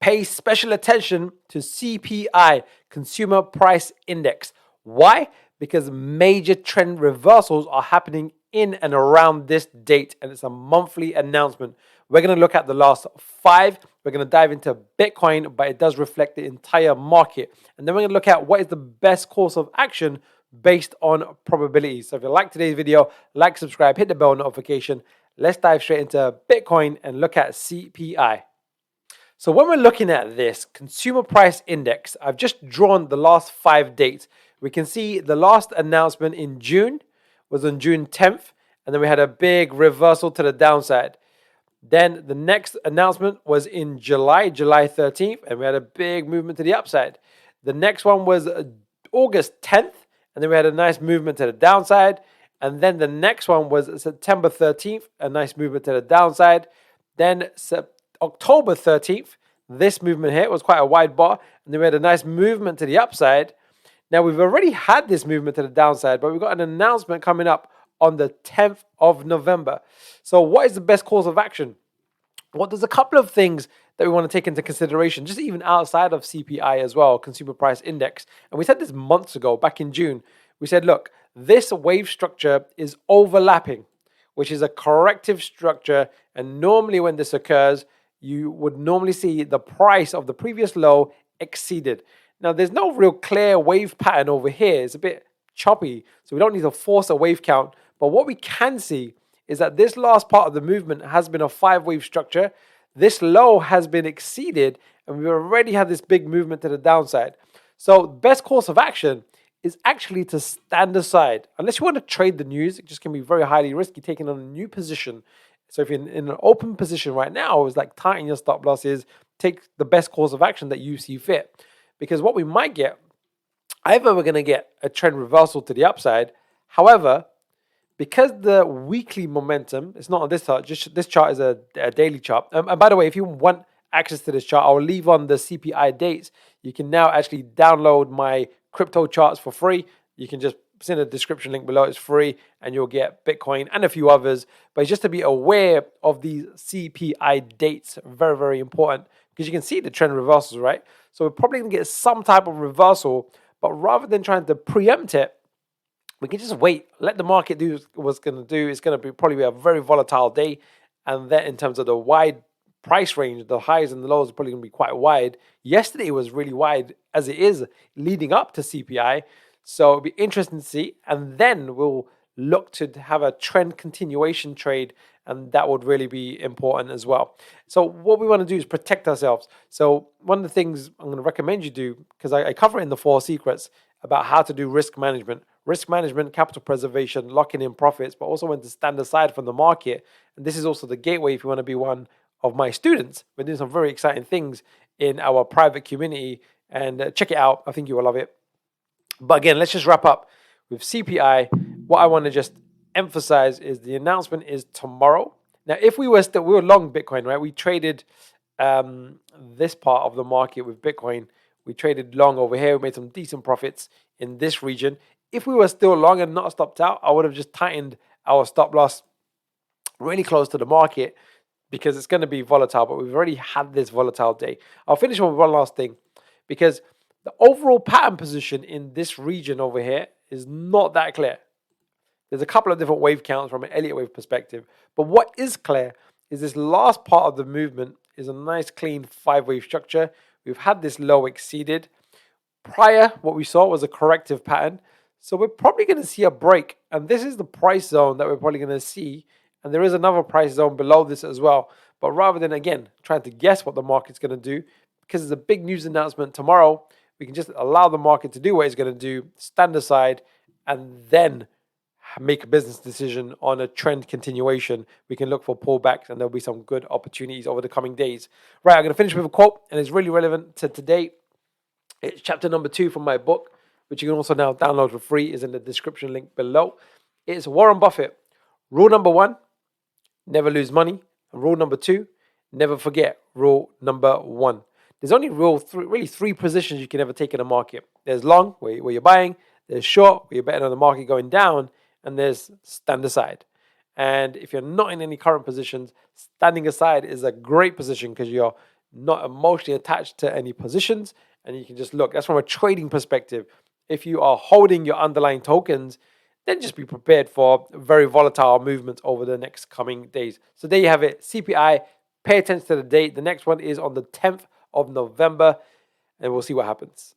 Pay special attention to CPI, Consumer Price Index. Why? Because major trend reversals are happening in and around this date, and it's a monthly announcement. We're going to look at the last 5. We're going to dive into Bitcoin, but it does reflect the entire market. And then we're going to look at what is the best course of action based on probabilities. So if you like today's video, like, subscribe, hit the bell notification. Let's dive straight into Bitcoin and look at CPI. So when we're looking at this consumer price index, I've just drawn the last 5 dates. We can see the last announcement in June was on June 10th, and then we had a big reversal to the downside. Then the next announcement was in July 13th, and we had a big movement to the upside. The next one was August 10th, and then we had a nice movement to the downside. And then the next one was September 13th, a nice movement to the downside. Then October 13th, this movement here was quite a wide bar, and then we had a nice movement to the upside. Now, we've already had this movement to the downside, but we've got an announcement coming up on the 10th of November. So what is the best course of action? Well, there's a couple of things that we want to take into consideration, just even outside of CPI as well, Consumer Price Index. And we said this months ago, back in June. We said, look, this wave structure is overlapping, which is a corrective structure. And normally when this occurs, you would normally see the price of the previous low exceeded. Now, there's no real clear wave pattern over here. It's a bit choppy, so we don't need to force a wave count. But what we can see is that this last part of the movement has been a 5-wave structure. This low has been exceeded, and we've already had this big movement to the downside. So best course of action is actually to stand aside. Unless you want to trade the news, it just can be very highly risky taking on a new position. So if you're in an open position right now, it's like tighten your stop losses, take the best course of action that you see fit. Because what we might get, either we're going to get a trend reversal to the upside. However, because the weekly momentum, it's not on this chart, just this chart is a daily chart. And by the way, if you want access to this chart, I'll leave on the CPI dates. You can now actually download my crypto charts for free. You can just send a description link below. It's free, and you'll get Bitcoin and a few others. But it's just to be aware of these CPI dates, very, very important, because you can see the trend reversals, right? So we're probably going to get some type of reversal, but rather than trying to preempt it, we can just wait, let the market do what it's going to do. It's going to be probably a very volatile day. And then in terms of the wide price range, the highs and the lows are probably going to be quite wide. Yesterday was really wide as it is leading up to CPI. So it'll be interesting to see. And then we'll look to have a trend continuation trade, and that would really be important as well. So what we want to do is protect ourselves. So one of the things I'm going to recommend you do, because I cover it in the 4 secrets about how to do risk management, capital preservation, locking in profits, but also when to stand aside from the market. And this is also the gateway if you want to be one of my students. We're doing some very exciting things in our private community, and check it out. I think you will love it. But again, let's just wrap up with CPI. What I want to just emphasize is the announcement is tomorrow. Now, if we were long Bitcoin, right? We traded this part of the market with Bitcoin. We traded long over here. We made some decent profits in this region. If we were still long and not stopped out, I would have just tightened our stop loss really close to the market, because it's going to be volatile, but we've already had this volatile day. I'll finish with one last thing, because the overall pattern position in this region over here is not that clear. There's a couple of different wave counts from an Elliott wave perspective, but what is clear is this last part of the movement is a nice clean 5-wave structure. We've had this low exceeded. Prior, what we saw was a corrective pattern. So we're probably going to see a break, and this is the price zone that we're probably going to see. And there is another price zone below this as well. But rather than, again, trying to guess what the market's going to do, because there's a big news announcement tomorrow, we can just allow the market to do what it's going to do, stand aside, and then make a business decision on a trend continuation. We can look for pullbacks, and there'll be some good opportunities over the coming days. Right, I'm going to finish with a quote, and it's really relevant to today. It's chapter number 2 from my book, which you can also now download for free, is in the description link below. It's Warren Buffett. Rule number 1, never lose money. And rule number 2, never forget rule number 1. There's only really 3 positions you can ever take in a market. There's long, where you're buying. There's short, where you're betting on the market going down. And there's stand aside. And if you're not in any current positions, standing aside is a great position, because you're not emotionally attached to any positions, and you can just look. That's from a trading perspective. If you are holding your underlying tokens, then just be prepared for very volatile movements over the next coming days. So there you have it, CPI. Pay attention to the date. The next one is on the 10th of November, and we'll see what happens.